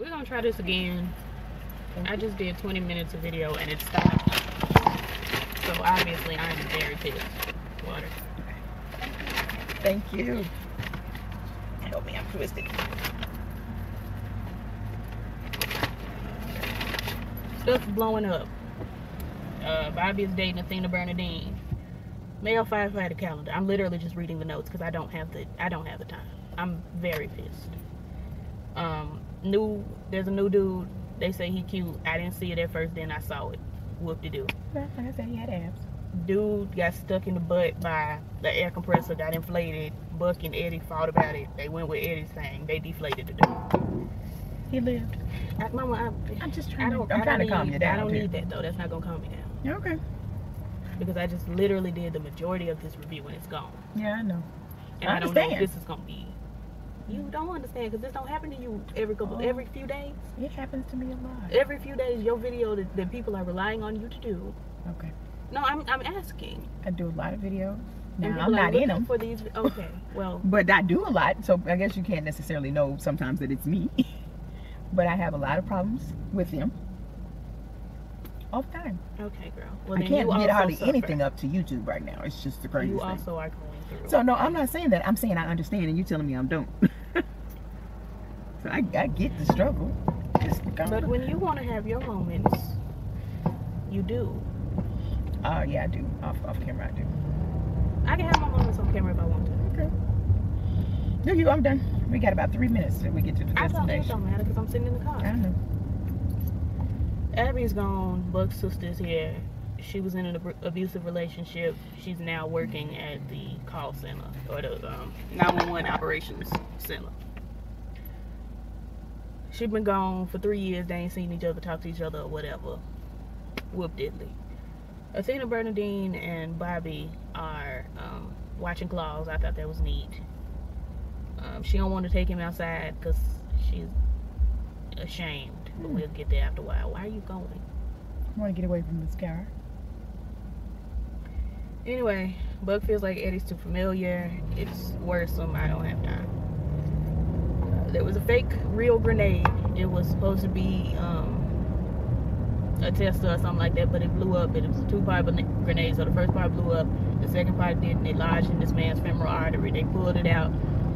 We're gonna try this again. I just did 20 minutes of video and it stopped. So obviously I'm very pissed. Water. Thank you. Help me, I'm twisted. Stuff's blowing up. Bobby is dating Athena Bernadine. Male firefighter calendar. I'm literally just reading the notes because I don't have the time. I'm very pissed. There's a new dude. They say he cute. I didn't see it at first, then I saw it. Whoop-de-doo. Like I said, he had abs. Dude got stuck in the butt by the air compressor, got inflated. Buck and Eddie fought about it. They went with Eddie's thing. They deflated the dude. He lived. Mama, I'm just trying to calm you down. I don't need that though. That's not gonna calm me down. Okay. Because I just literally did the majority of this review and it's gone. Yeah, I know. And I don't know if this is gonna be. You don't understand because this don't happen to you every few days. It happens to me a lot. Every few days, your video that people are relying on you to do. Okay. No, I'm asking. I do a lot of videos. Now, I'm not in them. For these, okay, well. But I do a lot, so I guess you can't necessarily know sometimes that it's me. But I have a lot of problems with them. All the time. Okay, girl. Well, I can't get hardly anything up to YouTube right now. It's just the craziest thing. You also are going through. So, no, I'm not saying that. I'm saying I understand, and you telling me I don't. So I get the struggle. But when you want to have your moments, you do. Yeah, I do. Off camera, I do. I can have my moments on camera if I want to. Okay. No, I'm done. We got about 3 minutes till we get to the destination. It don't matter because I'm sitting in the car. I know. Abby's gone. Buck's sister's here. She was in an abusive relationship. She's now working at the call center or the 911 operations center. She's been gone for 3 years. They ain't seen each other, talk to each other, or whatever. Whoop diddly. Athena Bernadine and Bobby are watching claws. I thought that was neat. She don't want to take him outside because she's ashamed. But we'll get there after a while. Why are you going? I want to get away from this car. Anyway, Buck feels like Eddie's too familiar. It's worrisome. I don't have time. There was a fake real grenade. It was supposed to be a tester or something like that, but it blew up. It was a two-part grenade, so the first part blew up. The second part didn't. It lodged in this man's femoral artery. They pulled it out.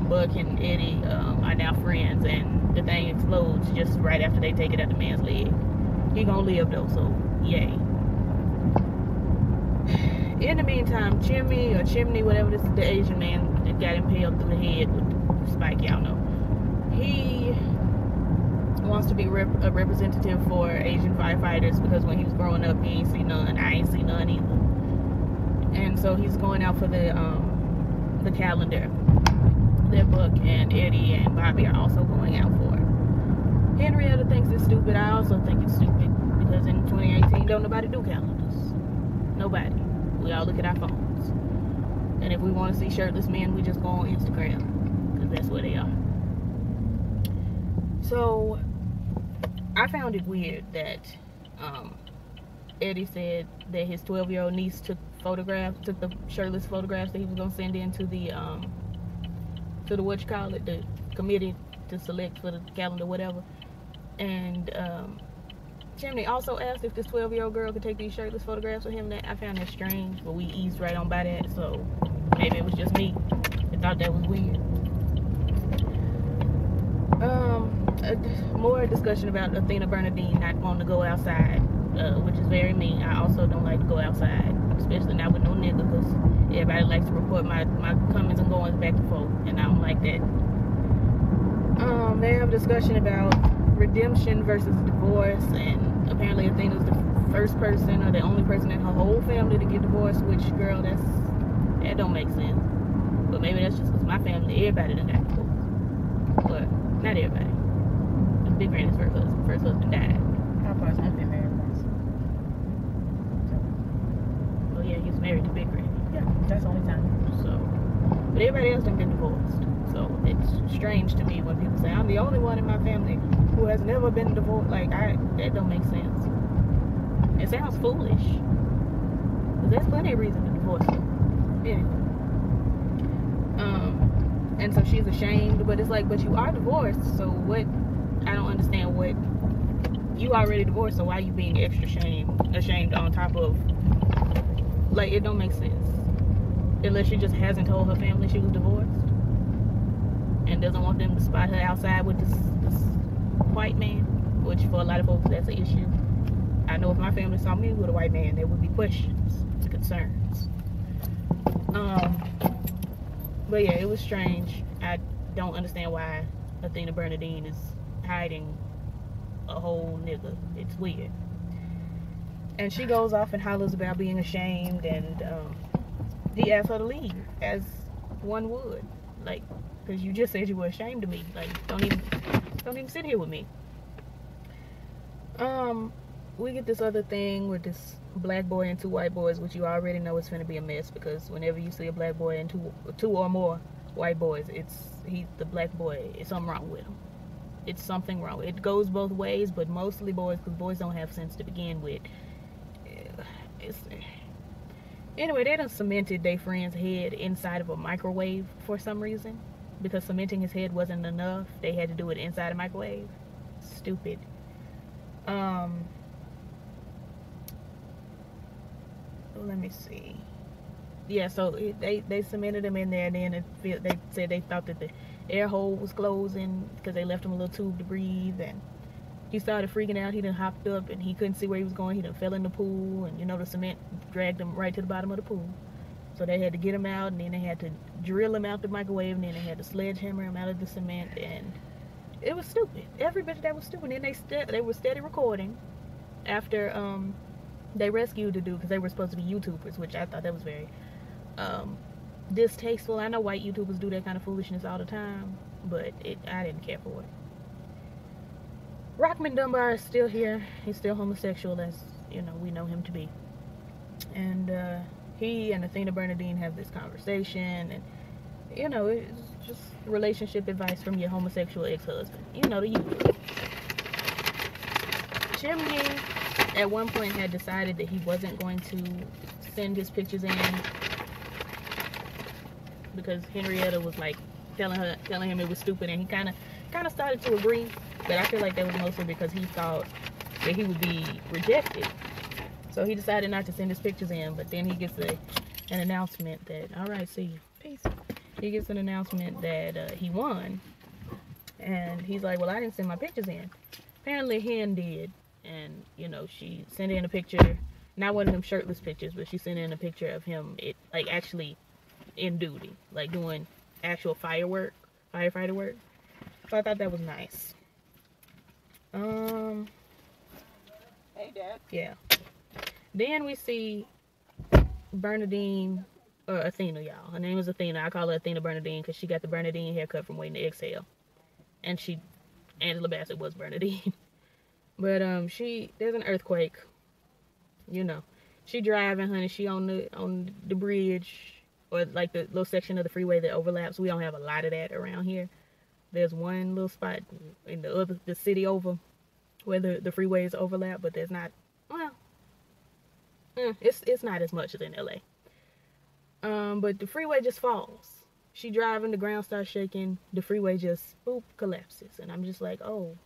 Buck and Eddie are now friends, and the thing explodes just right after they take it out the man's leg. He gonna live though, so yay. In the meantime, Chimney, whatever this, the Asian man that got impaled through the head with the spike, y'all know. He wants to be a representative for Asian firefighters because when he was growing up, he ain't seen none. I ain't seen none either. And so he's going out for the calendar that Buck and Eddie and Bobby are also going out for. Henrietta thinks it's stupid. I also think it's stupid because in 2018, don't nobody do calendars. Nobody. We all look at our phones. And if we want to see shirtless men, we just go on Instagram because that's where they are. So I found it weird that Eddie said that his 12-year-old niece took the shirtless photographs that he was gonna send in to the the committee to select for the calendar, whatever. And Chimney also asked if this 12-year-old girl could take these shirtless photographs of him. That I found that strange, but we eased right on by that, so maybe it was just me. I thought that was weird. More discussion about Athena Bernadine not wanting to go outside, which is very mean. I also don't like to go outside, especially not with no nigga, because everybody likes to report my comings and goings back and forth, and I don't like that. They have a discussion about redemption versus divorce, and apparently Athena's the first person or the only person in her whole family to get divorced, which, girl, that don't make sense. But maybe that's just because my family, everybody done got divorced. But not everybody. The Big Granny's first husband died. My first husband been married once. Oh yeah, he was married to Big Granny. Yeah, that's the only time. So, but everybody else done been divorced. So it's strange to me when people say I'm the only one in my family who has never been divorced. Like, that don't make sense. It sounds foolish. But there's plenty of reason to divorce them. Anyway. And so she's ashamed, but it's like, but you are divorced, so what? I don't understand but you already divorced, so why are you being extra ashamed on top of, like, it don't make sense. Unless she just hasn't told her family she was divorced and doesn't want them to spot her outside with this white man, which for a lot of folks that's an issue. I know if my family saw me with a white man, there would be questions, concerns. But yeah, it was strange. I don't understand why Athena Bernadine is hiding a whole nigga. It's weird. And she goes off and hollers about being ashamed, and he asked her to leave, as one would. Like, because you just said you were ashamed of me. Like, don't even sit here with me. We get this other thing with this black boy and two white boys, which you already know is going to be a mess, because whenever you see a black boy and two or more white boys, he's the black boy. It's something wrong with him. It's something wrong. It goes both ways, but mostly boys, because boys don't have sense to begin with. Anyway, they done cemented their friend's head inside of a microwave for some reason, because cementing his head wasn't enough. They had to do it inside a microwave. Stupid. Let me see. Yeah, so they cemented him in there, and then they said they thought that the air hole was closing because they left him a little tube to breathe, and he started freaking out. He done hopped up and he couldn't see where he was going. He done fell in the pool, and the cement dragged him right to the bottom of the pool. So they had to get him out, and then they had to drill him out the microwave, and then they had to sledgehammer him out of the cement, and it was stupid. Every bit of that was stupid. And then they were steady recording after they rescued the dude, because they were supposed to be YouTubers, which I thought that was very distasteful. I know white YouTubers do that kind of foolishness all the time, but I didn't care for it. Rockman Dunbar is still here. He's still homosexual, as we know him to be. And he and Athena Bernadine have this conversation, and it's just relationship advice from your homosexual ex-husband. The usual. Chimney at one point had decided that he wasn't going to send his pictures in because Henrietta was like telling him it was stupid, and he kind of started to agree. But I feel like that was mostly because he thought that he would be rejected. So he decided not to send his pictures in, but then he gets an announcement that, all right, see you. Peace. He gets an announcement that he won. And he's like, well, I didn't send my pictures in. Apparently Hen did. And, she sent in a picture, not one of them shirtless pictures, but she sent in a picture of him, actually in duty, like doing actual firefighter work. So I thought that was nice. Hey, Dad. Yeah. Then we see Bernadine, or Athena, y'all. Her name is Athena. I call her Athena Bernadine because she got the Bernadine haircut from Waiting to Exhale. And Angela Bassett was Bernadine. But there's an earthquake. She driving, honey. She on the bridge, or like the little section of the freeway that overlaps. We don't have a lot of that around here. There's one little spot in the city over where the freeways overlap, but there's not. Well, it's not as much as in LA. But the freeway just falls. She driving, the ground starts shaking, the freeway just boop collapses, and I'm just like, oh,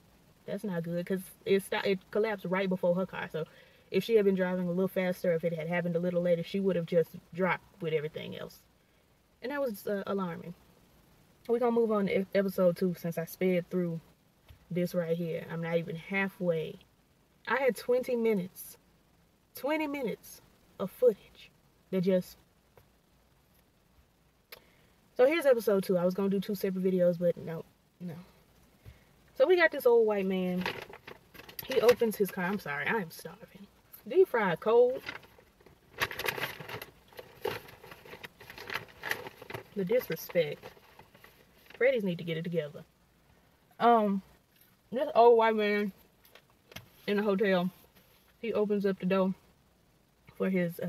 that's not good, because it collapsed right before her car. So if she had been driving a little faster, if it had happened a little later, she would have just dropped with everything else, and that was alarming. We're gonna move on to episode 2 since I sped through this right here. I'm not even halfway. I had 20 minutes of footage that just. So here's episode 2. I was gonna do 2 separate videos, but no. So we got this old white man. He opens his car. I'm sorry, I am starving. Deep fried cold. The disrespect. Freddy's need to get it together. This old white man in the hotel, he opens up the door for his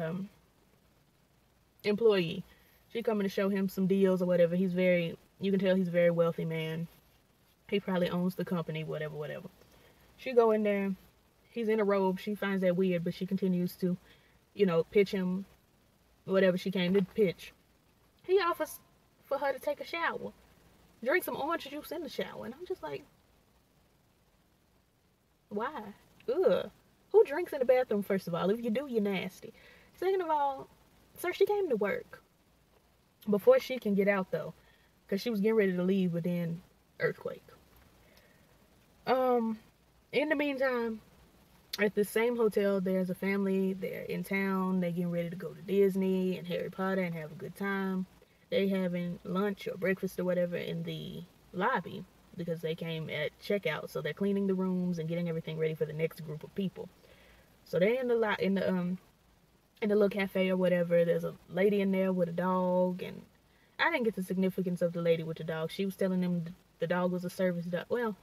employee. She coming to show him some deals or whatever. You can tell he's a very wealthy man. He probably owns the company, whatever. She go in there. He's in a robe. She finds that weird, but she continues to, pitch him whatever she came to pitch. He offers for her to take a shower. Drink some orange juice in the shower. And I'm just like, Why? Ugh. Who drinks in the bathroom, first of all? If you do, you're nasty. Second of all, sir, she came to work. Before she can get out, though, because she was getting ready to leave, but then earthquake. In the meantime, at the same hotel, there's a family. They're in town. They're getting ready to go to Disney and Harry Potter and have a good time. They having lunch or breakfast or whatever in the lobby because they came at checkout. So they're cleaning the rooms and getting everything ready for the next group of people. So they're in the little cafe or whatever. There's a lady in there with a dog, and I didn't get the significance of the lady with the dog. She was telling them the dog was a service dog. Well,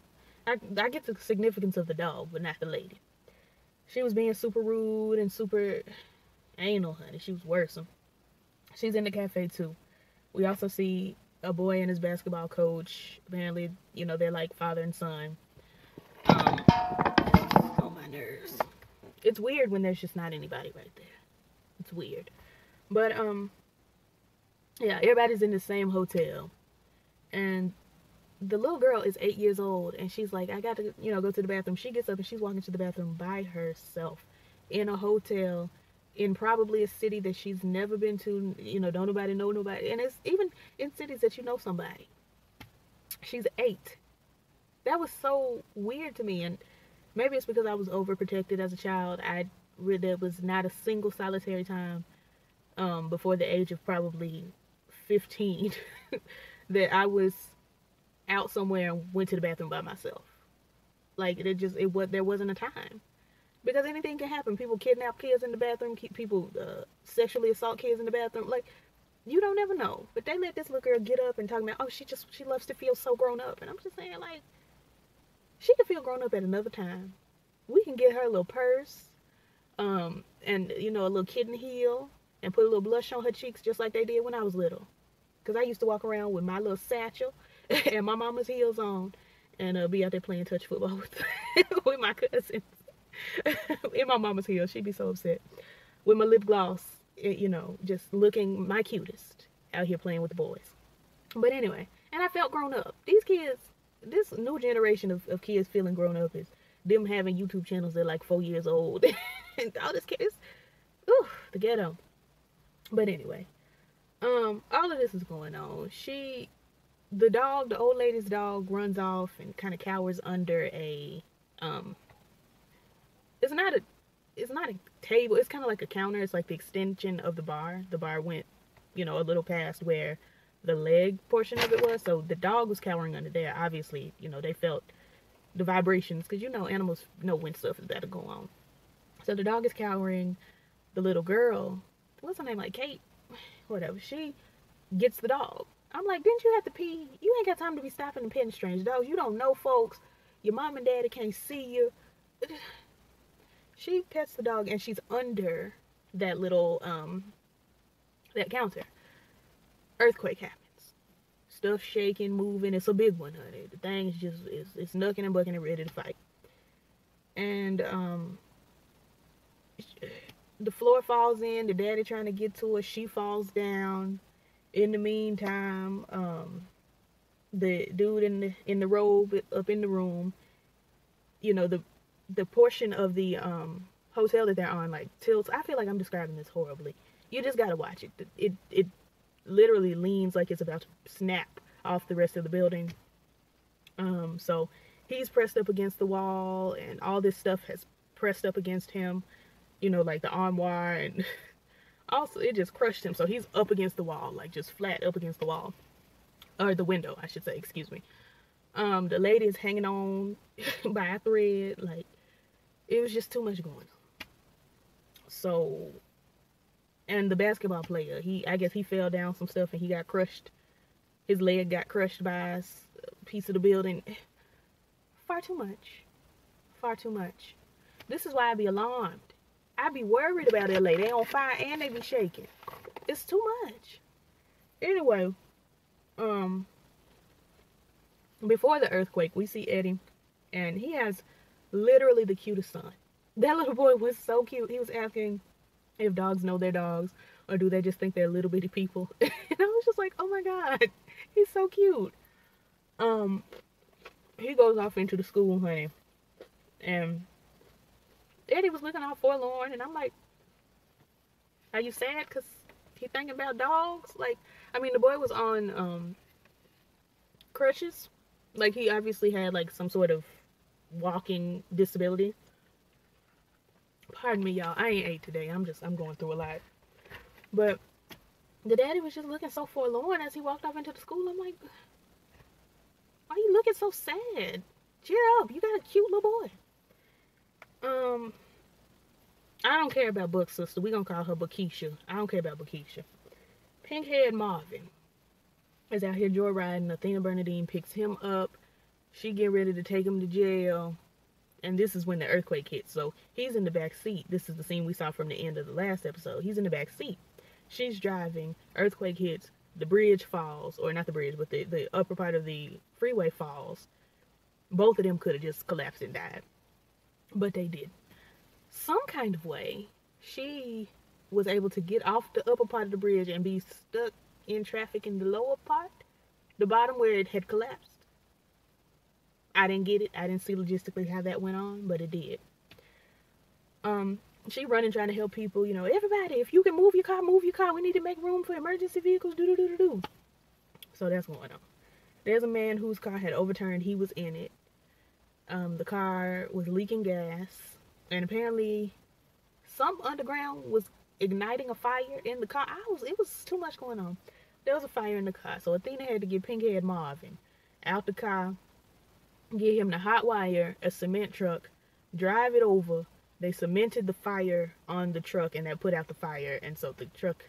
I get the significance of the dog, but not the lady. She was being super rude and super anal, honey. She was worrisome. She's in the cafe too. We also see a boy and his basketball coach. Apparently, they're like father and son. Oh, my nerves. It's weird when there's just not anybody right there. It's weird. But, yeah, everybody's in the same hotel. And the little girl is 8 years old, and she's like, I got to, go to the bathroom. She gets up and she's walking to the bathroom by herself in a hotel in probably a city that she's never been to. Don't nobody know nobody. And it's even in cities that you know somebody. She's 8. That was so weird to me. And maybe it's because I was overprotected as a child. There was not a single solitary time before the age of probably 15 that I was out somewhere and went to the bathroom by myself. Like, there wasn't a time. Because anything can happen. People kidnap kids in the bathroom. People sexually assault kids in the bathroom. Like, you don't ever know. But they let this little girl get up and talk about, she loves to feel so grown up. And I'm just saying, like, she can feel grown up at another time. We can get her a little purse, and, a little kitten heel, and put a little blush on her cheeks just like they did when I was little. Because I used to walk around with my little satchel and my mama's heels on and be out there playing touch football with my cousins. In my mama's heels. She'd be so upset. With my lip gloss, just looking my cutest out here playing with the boys. But anyway, and I felt grown up. These kids, this new generation of kids feeling grown up is them having YouTube channels that are like 4 years old. And all this kids, the ghetto. But anyway, all of this is going on. The old lady's dog runs off and kind of cowers under a, it's not a table. It's kind of like a counter. It's like the extension of the bar. The bar went, a little past where the leg portion of it was. So the dog was cowering under there. Obviously, they felt the vibrations because, animals know when stuff is about to go on. So the dog is cowering. The little girl, what's her name? Like Kate? Whatever. She gets the dog. I'm like, didn't you have to pee? You ain't got time to be stopping and petting strange dogs. You don't know folks. Your mom and daddy can't see you. She pets the dog and she's under that little, that counter. Earthquake happens. Stuff shaking, moving. It's a big one, honey. The thing is just, it's knucking and bucking and ready to fight. And, the floor falls in. The daddy trying to get to her. She falls down. In the meantime, the dude in the robe up in the room, the portion of the hotel that they're on like tilts. I feel like I'm describing this horribly. You just gotta watch it. It literally leans like it's about to snap off the rest of the building. So he's pressed up against the wall, and all this stuff has pressed up against him. Like the armoire, and also it just crushed him. So he's up against the wall, like just flat up against the wall, or the window, I should say. Excuse me. The lady is hanging on by a thread. Like, it was just too much going on. So, and the basketball player, I guess he fell down some stuff and he got crushed. His leg got crushed by a piece of the building. Far too much. Far too much. This is why I be alarmed. I be worried about LA. They on fire and they be shaking. It's too much. Anyway, before the earthquake, we see Eddie, and he has literally the cutest son. That little boy was so cute. He was asking if dogs know their dogs, or do they just think they're little bitty people. And I was just like, oh my God, he's so cute. He goes off into the school, honey, And Eddie was looking all forlorn, and I'm like, are you sad because he thinking about dogs? Like, I mean, the boy was on crutches. Like, he obviously had like some sort of walking disability. Pardon me, y'all. I ain't ate today. I'm going through a lot. But the daddy was just looking so forlorn as he walked off into the school. I'm like, why are you looking so sad? Cheer up. You got a cute little boy. I don't care about Buck's sister. We gonna call her Bakisha. I don't care about Bakisha. Pinkhead Marvin is out here joyriding. Athena Bernadine picks him up. She get ready to take him to jail. And this is when the earthquake hits. So he's in the back seat. This is the scene we saw from the end of the last episode. He's in the back seat. She's driving. Earthquake hits. The bridge falls. Or not the bridge, but the upper part of the freeway falls. Both of them could have just collapsed and died. But they did. Some kind of way, she was able to get off the upper part of the bridge and be stuck in traffic in the lower part. The bottom where it had collapsed. I didn't get it. I didn't see logistically how that went on, but it did. She running trying to help people. You know, everybody, if you can move your car, move your car. We need to make room for emergency vehicles. Do. So that's going on. There's a man whose car had overturned. He was in it. The car was leaking gas. And apparently some underground was igniting a fire in the car. It was too much going on. There was a fire in the car. So Athena had to get Pinkhead Marvin out the car, get him the hot wire, a cement truck, drive it over. They cemented the fire on the truck and that put out the fire. And so the truck,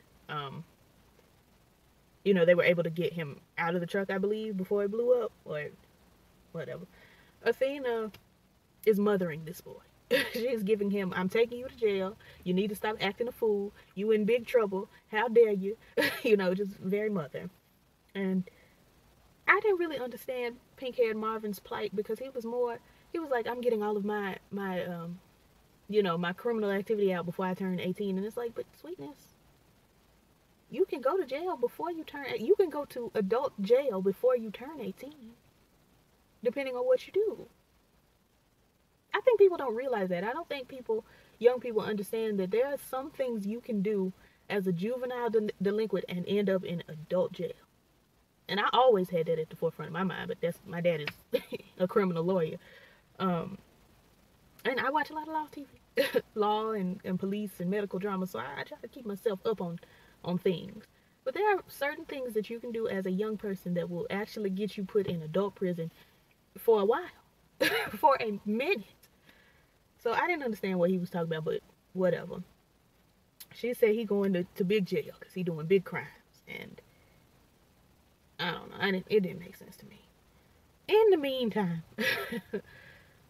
they were able to get him out of the truck, I believe, before it blew up or whatever. Athena is mothering this boy. She's giving him, I'm taking you to jail. You need to stop acting a fool. You in big trouble. How dare you? Just very mother. And I didn't really understand Pinkhead Marvin's plight because he was like, I'm getting all of my criminal activity out before I turn 18. And it's like, but sweetness, you can go to jail before you can go to adult jail before you turn 18, depending on what you do. I think people don't realize that. I don't think young people understand that there are some things you can do as a juvenile delinquent and end up in adult jail. And I always had that at the forefront of my mind, but my dad is a criminal lawyer. And I watch a lot of law TV, law and police and medical drama, so I try to keep myself up on things. But there are certain things that you can do as a young person that will actually get you put in adult prison for a while, for a minute. So I didn't understand what he was talking about, but whatever. She said he going to big jail because he doing big crimes. And I don't know. It didn't make sense to me. In the meantime,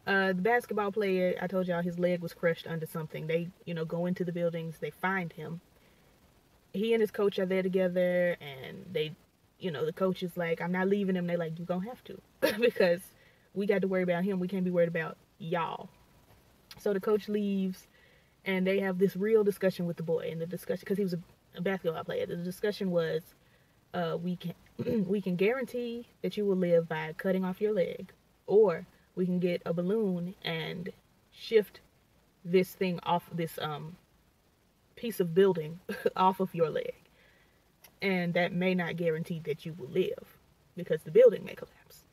the basketball player, I told y'all his leg was crushed under something. They, go into the buildings. They find him. He and his coach are there together. And they, the coach is like, I'm not leaving him. They like, you're going to have to. Because we got to worry about him. We can't be worried about y'all. So the coach leaves, and they have this real discussion with the boy. And the discussion, because he was a basketball player, the discussion was, we can guarantee that you will live by cutting off your leg, or we can get a balloon and shift this thing off, this piece of building off of your leg. And that may not guarantee that you will live, because the building may collapse.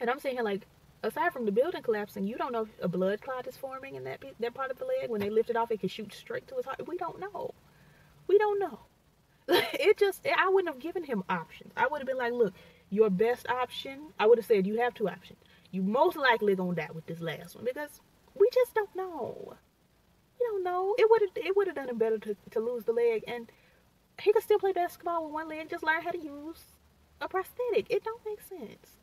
And I'm saying here, like, aside from the building collapsing, you don't know if a blood clot is forming in that part of the leg. When they lift it off, it can shoot straight to his heart. We don't know. I wouldn't have given him options. I would have been like, look, your best option, I would have said you have two options. You most likely gonna die with this last one, because we just don't know. We don't know. It would have done him better to lose the leg, and he could still play basketball with one leg, just learn how to use a prosthetic. It don't make sense.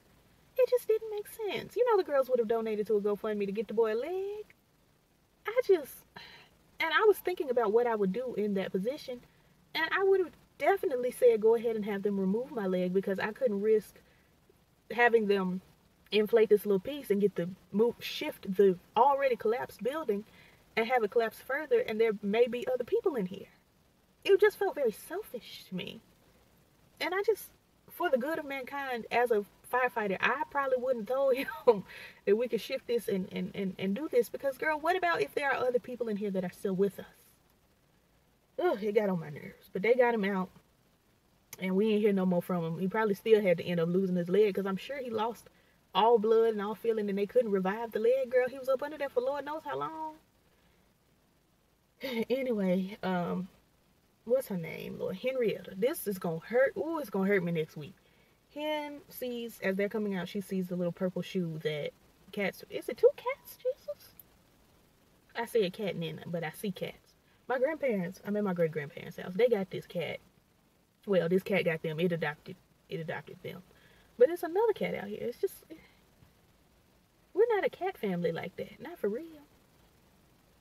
It just didn't make sense. The girls would have donated to a GoFundMe to get the boy a leg. And I was thinking about what I would do in that position. And I would have definitely said, go ahead and have them remove my leg, because I couldn't risk having them inflate this little piece and shift the already collapsed building and have it collapse further. And there may be other people in here. It just felt very selfish to me. And for the good of mankind, as a firefighter, I probably wouldn't tell him that we could shift this and do this, because girl, what about if there are other people in here that are still with us? Ugh, it got on my nerves. But they got him out, and we ain't hear no more from him. He probably still had to end up losing his leg, because I'm sure he lost all blood and all feeling, and they couldn't revive the leg. Girl, he was up under there for Lord knows how long. Anyway, what's her name, Lord? Henrietta. This is gonna hurt. Ooh, it's gonna hurt me next week. Hen sees, as they're coming out, she sees the little purple shoe that cats. Is it 2 cats, Jesus? I say a cat, Nina, but I see cats. My grandparents, I'm at my great grandparents' house. They got this cat. Well, this cat got them. It adopted them. But it's another cat out here. It's just, we're not a cat family like that. Not for real.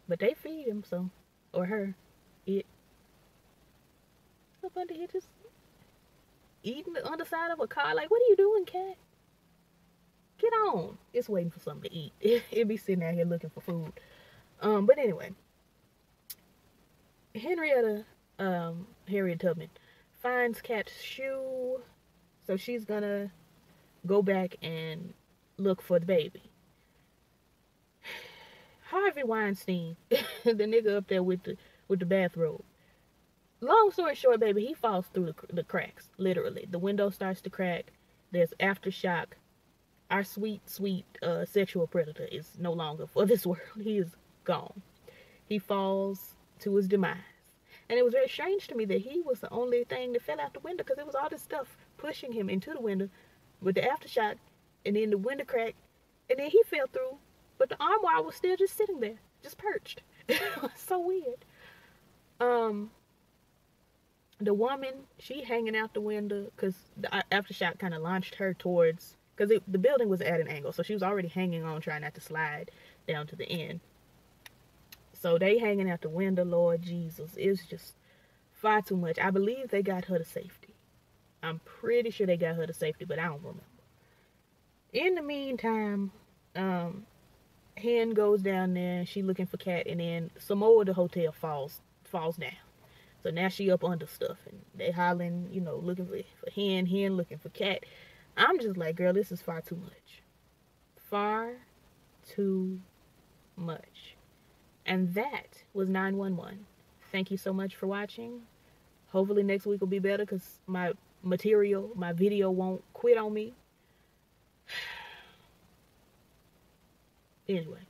But they feed him, so, or her, it. Up under here just eating the underside of a car. Like, what are you doing, cat? Get on. It's waiting for something to eat. It be sitting out here looking for food. But anyway, Harriet Tubman finds Cat's shoe, so she's gonna go back and look for the baby. Harvey Weinstein, the nigga up there with the bathrobe. Long story short, baby, he falls through the cracks, literally. The window starts to crack. There's aftershock. Our sweet, sweet sexual predator is no longer for this world. He is gone. He falls to his demise. And it was very strange to me that he was the only thing that fell out the window, because it was all this stuff pushing him into the window with the aftershock, and then the window cracked, and then he fell through, but the arm wire was still just sitting there, just perched. It was so weird. The woman, she hanging out the window, because the aftershock kind of launched her towards, because the building was at an angle, so she was already hanging on, trying not to slide down to the end. So they hanging out the window, Lord Jesus. It's just far too much. I believe they got her to safety. I'm pretty sure they got her to safety, but I don't remember. In the meantime, Hen goes down there, she looking for Cat, and then some more of the hotel falls down. So now she up under stuff, and they hollering, you know, looking for Hen looking for Cat. I'm just like, girl, this is far too much. Far too much. And that was 911. Thank you so much for watching. Hopefully next week will be better, because my video won't quit on me. Anyway,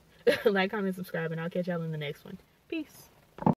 like, comment, subscribe, and I'll catch y'all in the next one. Peace.